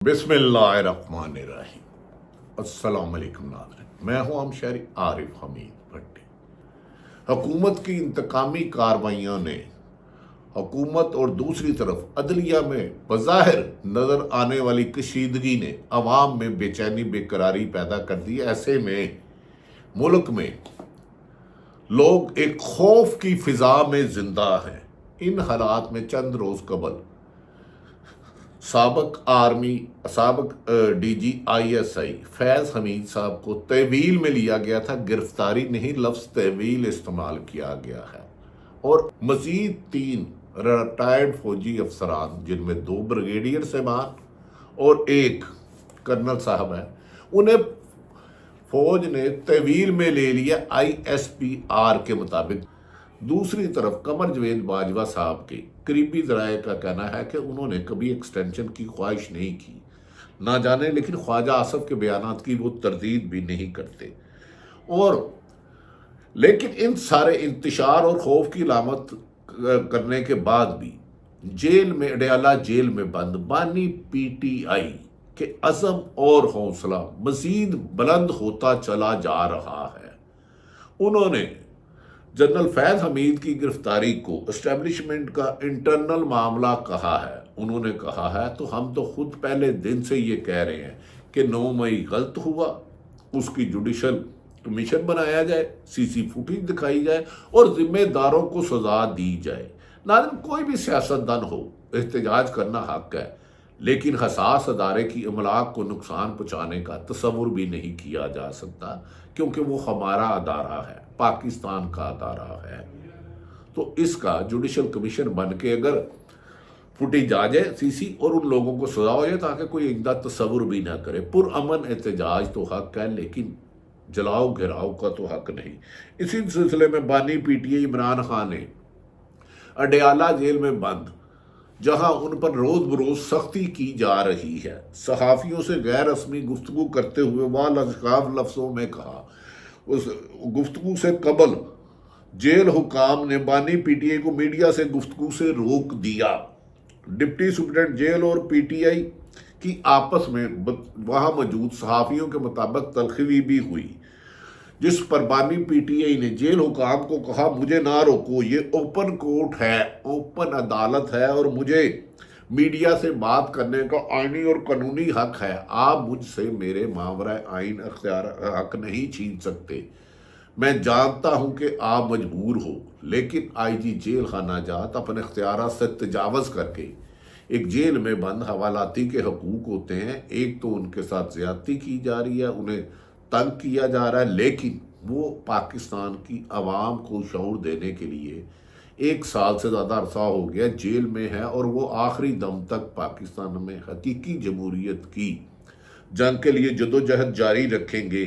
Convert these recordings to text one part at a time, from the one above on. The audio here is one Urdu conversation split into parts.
بسم اللہ الرحمن الرحیم۔ السلام علیکم ناظرین، میں ہوں ہم شہری عارف حمید بھٹی۔ حکومت کی انتقامی کارروائیوں نے حکومت اور دوسری طرف عدلیہ میں بظاہر نظر آنے والی کشیدگی نے عوام میں بے چینی بے قراری پیدا کر دی۔ ایسے میں ملک میں لوگ ایک خوف کی فضا میں زندہ ہیں۔ ان حالات میں چند روز قبل سابق D G I S I فیض حمید صاحب کو تحویل میں لیا گیا تھا۔ گرفتاری نہیں، لفظ تحویل استعمال کیا گیا ہے، اور مزید 3 ریٹائرڈ فوجی افسران، جن میں 2 بریگیڈیئر صاحبان اور 1 کرنل صاحب ہیں، انہیں فوج نے تحویل میں لے لیا آئی ایس پی آر کے مطابق۔ دوسری طرف قمر جاوید باجوہ صاحب کے قریبی ذرائع کا کہنا ہے کہ انہوں نے کبھی ایکسٹینشن کی خواہش نہیں کی، نہ جانے لیکن خواجہ آصف کے بیانات کی وہ تردید بھی نہیں کرتے۔ لیکن ان سارے انتشار اور خوف کی علامت کرنے کے بعد بھی جیل میں، اڈیالہ جیل میں بند بانی پی ٹی آئی کے عزم اور حوصلہ مزید بلند ہوتا چلا جا رہا ہے۔ انہوں نے جنرل فیض حمید کی گرفتاری کو اسٹیبلشمنٹ کا انٹرنل معاملہ کہا ہے۔ انہوں نے کہا ہے تو ہم تو خود پہلے دن سے یہ کہہ رہے ہیں کہ 9 مئی غلط ہوا، اس کی جوڈیشل کمیشن بنایا جائے، سی سی فوٹیج دکھائی جائے اور ذمہ داروں کو سزا دی جائے۔ ناظرین، کوئی بھی سیاستدان ہو، احتجاج کرنا حق ہے، لیکن حساس ادارے کی املاک کو نقصان پہنچانے کا تصور بھی نہیں کیا جا سکتا، کیونکہ وہ ہمارا ادارہ ہے، پاکستان کا ادارہ ہے۔ تو اس کا جوڈیشل کمیشن بن کے اگر فوٹیج آ جائے سی سی، اور ان لوگوں کو سزا ہو جائے تاکہ کوئی ایندہ تصور بھی نہ کرے۔ پرامن احتجاج تو حق ہے، لیکن جلاؤ گھراؤ کا تو حق نہیں۔ اسی سلسلے میں بانی P T I Imran Khan نے اڈیالہ جیل میں بند، جہاں ان پر روز بروز سختی کی جا رہی ہے، صحافیوں سے غیر رسمی گفتگو کرتے ہوئے والاشکاف لفظوں میں کہا۔ اس گفتگو سے قبل جیل حکام نے بانی پی ٹی آئی کو میڈیا سے گفتگو سے روک دیا۔ ڈپٹی سپرنٹنڈنٹ جیل اور پی ٹی آئی کی آپس میں وہاں موجود صحافیوں کے مطابق تلخی بھی ہوئی، جس پر بانی پی ٹی آئی نے جیل حکام کو کہا، مجھے نہ روکو، یہ اوپن کورٹ ہے، اوپن عدالت ہے، اور مجھے میڈیا سے بات کرنے کا آئینی اور قانونی حق ہے۔ آپ مجھ سے میرے ماورائے آئین حق نہیں چھین سکتے۔ میں جانتا ہوں کہ آپ مجبور ہو، لیکن آئی جی جیل خانہ جات اپنے اختیارات سے تجاوز کر کے ایک جیل میں بند حوالاتی کے حقوق ہوتے ہیں۔ ایک تو ان کے ساتھ زیادتی کی جا رہی ہے، انہیں تنگ کیا جا رہا ہے، لیکن وہ پاکستان کی عوام کو شعور دینے کے لیے 1 سال سے زیادہ عرصہ ہو گیا جیل میں ہے، اور وہ آخری دم تک پاکستان میں حقیقی جمہوریت کی جنگ کے لیے جدوجہد جاری رکھیں گے۔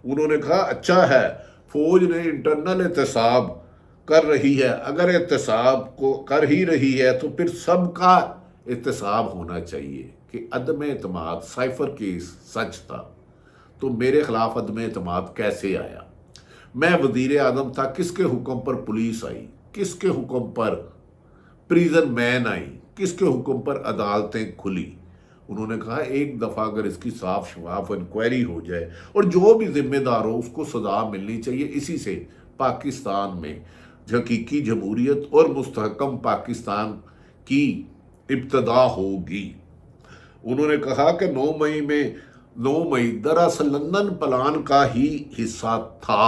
انہوں نے کہا، اچھا ہے فوج نے انٹرنل احتساب کر رہی ہے، اگر احتساب کو کر ہی رہی ہے تو پھر سب کا احتساب ہونا چاہیے کہ عدم اعتماد سائفر کیس سچ تھا، تو میرے خلاف عدم اعتماد کیسے آیا؟ میں وزیر اعظم تھا، کس کے حکم پر پولیس آئی، کس کے حکم پر پریزن مین آئی، کس کے حکم پر عدالتیں کھلی؟ انہوں نے کہا، ایک دفعہ اگر اس کی صاف شفاف انکوائری ہو جائے اور جو بھی ذمہ دار ہو اس کو سزا ملنی چاہیے، اسی سے پاکستان میں حقیقی جمہوریت اور مستحکم پاکستان کی ابتدا ہوگی۔ انہوں نے کہا کہ 9 مئی دراصل لندن پلان کا ہی حصہ تھا،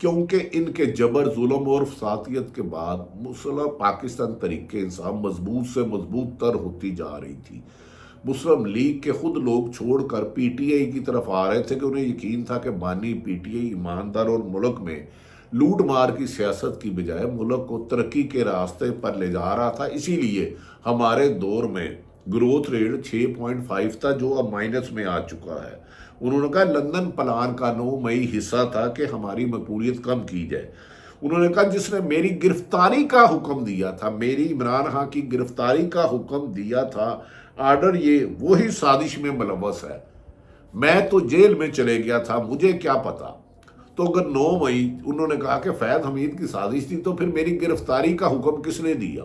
کیونکہ ان کے جبر، ظلم اور فسادیت کے بعد مسلح پاکستان طریقہ انصاف مضبوط سے مضبوط تر ہوتی جا رہی تھی۔ مسلم لیگ کے خود لوگ چھوڑ کر پی ٹی آئی کی طرف آ رہے تھے کہ انہیں یقین تھا کہ بانی پی ٹی آئی ایماندار اور ملک میں لوٹ مار کی سیاست کی بجائے ملک کو ترقی کے راستے پر لے جا رہا تھا۔ اسی لیے ہمارے دور میں گروتھ ریٹ 6.5 تھا، جو اب مائنس میں آ چکا ہے۔ انہوں نے کہا، لندن پلان کا 9 مئی حصہ تھا کہ ہماری مقبولیت کم کی جائے۔ انہوں نے کہا، جس نے میری گرفتاری کا حکم دیا تھا، میری عمران خان کی گرفتاری کا حکم دیا تھا، آرڈر، یہ وہی سازش میں ملوث ہے۔ میں تو جیل میں چلے گیا تھا، مجھے کیا پتا؟ تو اگر 9 مئی انہوں نے کہا کہ فیض حمید کی سازش تھی، تو پھر میری گرفتاری کا حکم کس نے دیا،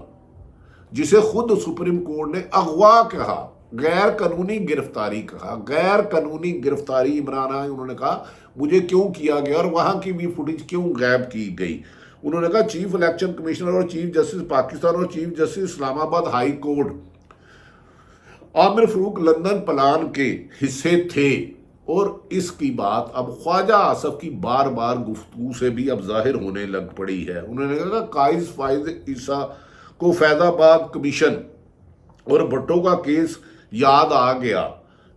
جسے خود سپریم کورٹ نے اغوا کہا؟ غیر قانونی گرفتاری کہا، غیر قانونی گرفتاری عمران خان، انہوں نے کہا مجھے کیوں کیا گیا اور وہاں کی بھی فوٹیج کیوں غائب کی گئی. انہوں نے کہا چیف الیکشن کمشنر اور چیف جسٹس پاکستان اور چیف جسٹس اسلام آباد ہائی کورٹ عامر فاروق لندن پلان کے حصے تھے. اور اس کی بات اب خواجہ آصف کی بار بار گفتگو سے بھی اب ظاہر ہونے لگ پڑی ہے. انہوں نے کہا قائد فائز عیسیٰ کو فیض آباد کمیشن اور بھٹو کا کیس یاد آ گیا،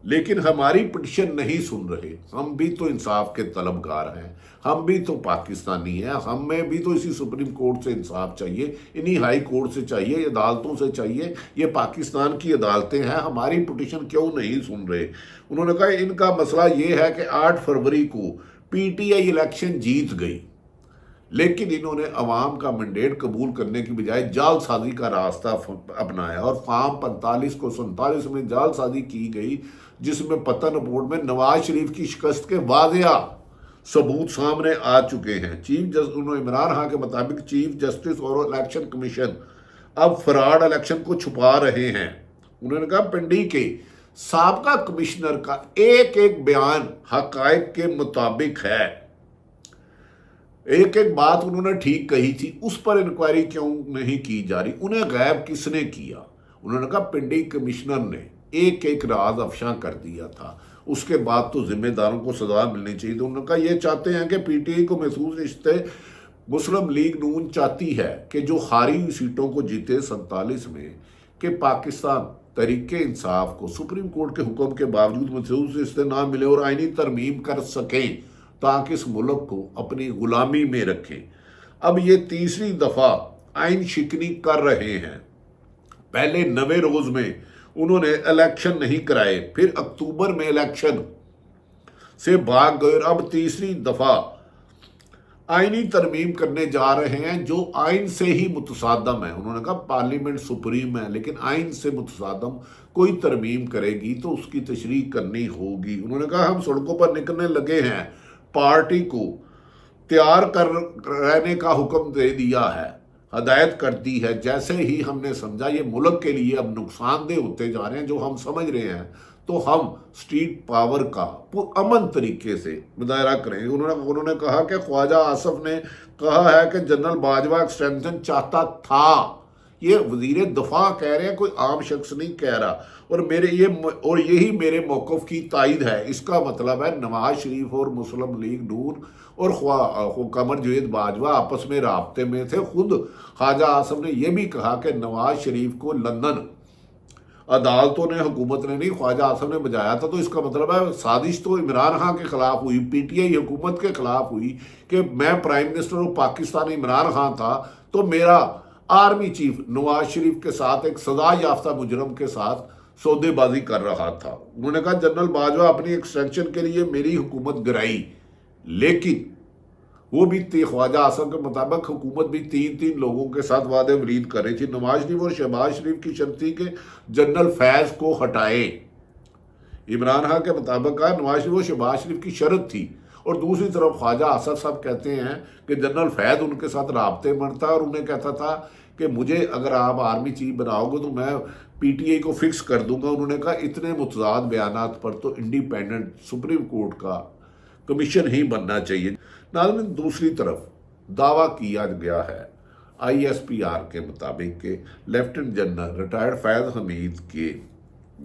لیکن ہماری پٹیشن نہیں سن رہے. ہم بھی تو انصاف کے طلبگار ہیں، ہم بھی تو پاکستانی ہیں، ہمیں بھی تو اسی سپریم کورٹ سے انصاف چاہیے، انہی ہائی کورٹ سے چاہیے، عدالتوں سے چاہیے. یہ پاکستان کی عدالتیں ہیں، ہماری پٹیشن کیوں نہیں سن رہے؟ انہوں نے کہا ان کا مسئلہ یہ ہے کہ 8 فروری کو پی ٹی آئی الیکشن جیت گئی، لیکن انہوں نے عوام کا منڈیٹ قبول کرنے کی بجائے جعل سازی کا راستہ اپنایا اور فارم 45 کو 47 میں جعل سازی کی گئی، جس میں پتن رپورٹ میں نواز شریف کی شکست کے واضح ثبوت سامنے آ چکے ہیں. عمران خان کے مطابق چیف جسٹس اور الیکشن کمیشن اب فراڈ الیکشن کو چھپا رہے ہیں. انہوں نے کہا پنڈی کے سابقہ کمشنر کا ایک ایک بیان حقائق کے مطابق ہے. ایک ایک بات انہوں نے ٹھیک کہی تھی، اس پر انکوائری کیوں نہیں کی جا رہی؟ انہیں غائب کس نے کیا؟ انہوں نے کہا پنڈی کمشنر نے ایک ایک راز افشاں کر دیا تھا، اس کے بعد تو ذمہ داروں کو سزا ملنی چاہیے. تو انہوں نے کہا یہ چاہتے ہیں کہ پی ٹی آئی کو محفوظ رشتے مسلم لیگ نون چاہتی ہے کہ جو ہاری ہوئی سیٹوں کو جیتے 47 میں، کہ پاکستان تحریک انصاف کو سپریم کورٹ کے حکم کے باوجود محفوظ رشتے نہ ملے اور آئینی ترمیم کر سکیں تاکہ اس ملک کو اپنی غلامی میں رکھیں. اب یہ تیسری دفعہ آئین شکنی کر رہے ہیں. پہلے 90 روز میں انہوں نے الیکشن نہیں کرائے، پھر اکتوبر میں الیکشن سے بھاگ گئے، اور اب تیسری دفعہ آئینی ترمیم کرنے جا رہے ہیں جو آئین سے ہی متصادم ہے. انہوں نے کہا پارلیمنٹ سپریم ہے، لیکن آئین سے متصادم کوئی ترمیم کرے گی تو اس کی تشریح کرنی ہوگی. انہوں نے کہا ہم سڑکوں پر نکلنے لگے ہیں، پارٹی کو تیار کر رہنے کا حکم دے دیا ہے، ہدایت کر دی ہے. جیسے ہی ہم نے سمجھا یہ ملک کے لیے اب نقصان دہ ہوتے جا رہے ہیں جو ہم سمجھ رہے ہیں، تو ہم اسٹریٹ پاور کا پرامن طریقے سے مظاہرہ کریں گے. انہوں نے کہا کہ خواجہ آصف نے کہا ہے کہ جنرل باجوہ ایکسٹینشن چاہتا تھا. یہ وزیر دفاع کہہ رہے ہیں، کوئی عام شخص نہیں کہہ رہا. اور یہی میرے موقف کی تائید ہے. اس کا مطلب ہے نواز شریف اور مسلم لیگ نون اور قمر جوید باجوہ آپس میں رابطے میں تھے. خود خواجہ آصف نے یہ بھی کہا کہ نواز شریف کو لندن عدالتوں نے، حکومت نے نہیں، خواجہ آصف نے بجایا تھا. تو اس کا مطلب ہے سازش تو عمران خان کے خلاف ہوئی، پی ٹی آئی حکومت کے خلاف ہوئی کہ میں پرائم منسٹر اور پاکستان عمران خان تھا تو میرا آرمی چیف نواز شریف کے ساتھ ایک سزا یافتہ مجرم کے ساتھ سودے بازی کر رہا تھا. انہوں نے کہا جنرل باجوہ اپنی ایکسٹینشن کے لیے میری حکومت گرائی، لیکن وہ بھی خواجہ آصف کے مطابق حکومت بھی 3 لوگوں کے ساتھ وعدے ولید کر رہی تھی. نواز شریف اور شہباز شریف کی شرط تھی کہ جنرل فیض کو ہٹائے. عمران خان کے مطابق نواز شریف اور شہباز شریف کی شرط تھی، اور دوسری طرف خواجہ آصف صاحب کہتے ہیں کہ جنرل فیض ان کے ساتھ رابطے میں تھا اور انہیں کہتا تھا کہ مجھے اگر آپ آرمی چیف بناؤ گے تو میں پی ٹی آئی کو فکس کر دوں گا. انہوں نے کہا اتنے متضاد بیانات پر تو انڈیپینڈنٹ سپریم کورٹ کا کمیشن ہی بننا چاہیے. ناظرین، دوسری طرف دعویٰ کیا گیا ہے آئی ایس پی آر کے مطابق کہ لیفٹنٹ جنرل ریٹائرڈ فیض حمید کے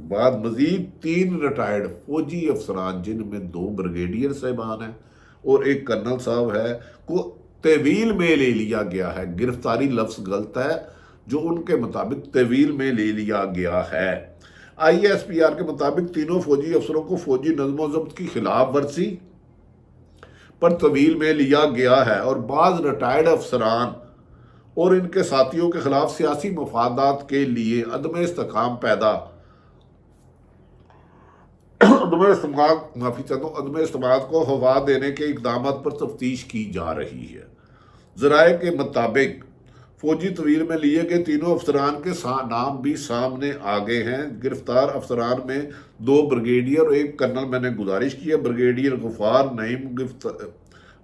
بعد مزید 3 ریٹائرڈ فوجی افسران، جن میں 2 بریگیڈیئر صاحبان ہیں اور ایک کرنل صاحب ہے، کو تحویل میں لے لیا گیا ہے. گرفتاری لفظ غلط ہے، جو ان کے مطابق تحویل میں لے لیا گیا ہے. آئی ایس پی آر کے مطابق تینوں فوجی افسروں کو فوجی نظم و ضبط کی خلاف ورزی پر تحویل میں لیا گیا ہے، اور بعض ریٹائرڈ افسران اور ان کے ساتھیوں کے خلاف سیاسی مفادات کے لیے عدم استحکام کو ہوا دینے کے اقدامات پر تفتیش کی جا رہی ہے. ذرائع کے مطابق فوجی تحویل میں لیے گئے تینوں افسران کے نام بھی سامنے آ گئے ہیں. گرفتار افسران میں 2 بریگیڈیئر اور 1 کرنل. میں نے گزارش کی ہے بریگیڈیئر غفار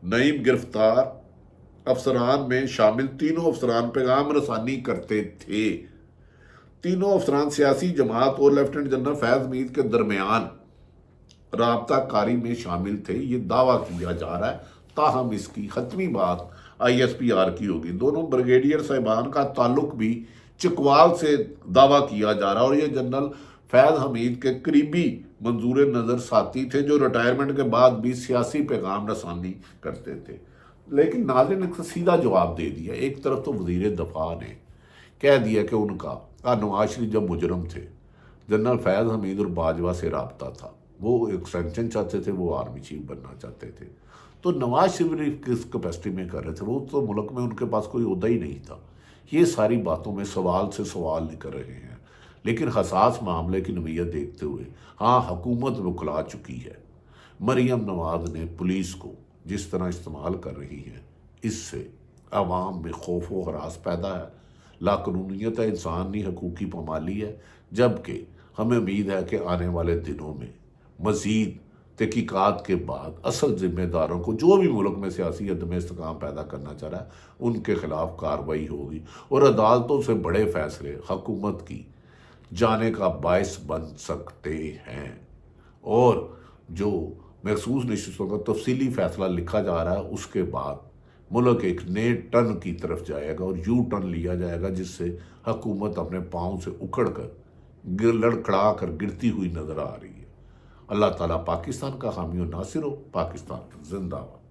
نعیم گرفتار افسران میں شامل تینوں افسران پیغام رسانی کرتے تھے. تینوں افسران سیاسی جماعت اور لیفٹیننٹ جنرل فیض حمید کے درمیان رابطہ کاری میں شامل تھے، یہ دعویٰ کیا جا رہا ہے، تاہم اس کی حتمی بات آئی ایس پی آر کی ہوگی۔ دونوں بریگیڈیئر صاحبان کا تعلق بھی چکوال سے دعویٰ کیا جا رہا ہے، اور یہ جنرل فیض حمید کے قریبی منظور نظر ساتھی تھے، جو ریٹائرمنٹ کے بعد بھی سیاسی پیغام رسانی کرتے تھے۔ لیکن ناظرین نے سیدھا جواب دے دیا۔ ایک طرف تو وزیر دفاع نے کہہ دیا کہ ان کا نواز شریف جب مجرم تھے، جنرل فیض حمید اور باجوہ سے رابطہ تھا، وہ ایکسٹینشن چاہتے تھے، وہ آرمی چیف بننا چاہتے تھے، تو نواز شریف کس کیپیسٹی میں کر رہے تھے؟ وہ تو ملک میں ان کے پاس کوئی عہدہ ہی نہیں تھا۔ یہ ساری باتوں میں سوال سے سوال نکل رہے ہیں، لیکن حساس معاملے کی نوعیت دیکھتے ہوئے ہاں حکومت بکھلا چکی ہے۔ مریم نواز نے پولیس کو جس طرح استعمال کر رہی ہے، اس سے عوام میں خوف و ہراس پیدا ہے، لاقانونیت ہے، انسانی حقوقی پامالی ہے، جبکہ ہمیں امید ہے کہ آنے والے دنوں میں مزید تحقیقات کے بعد اصل ذمہ داروں کو، جو بھی ملک میں سیاسی عدم استحکام پیدا کرنا چاہ رہا ہے، ان کے خلاف کارروائی ہوگی، اور عدالتوں سے بڑے فیصلے حکومت کی جانے کا باعث بن سکتے ہیں۔ اور جو محسوس نشستوں کا تفصیلی فیصلہ لکھا جا رہا ہے، اس کے بعد ملک ایک نئے ٹرن کی طرف جائے گا، اور یو ٹرن لیا جائے گا، جس سے حکومت اپنے پاؤں سے اکھڑ کر لڑکھڑا کر گرتی ہوئی نظر آ رہی ہے۔ اللہ تعالیٰ پاکستان کا حامی و ناصر ہو۔ پاکستان زندہ باد۔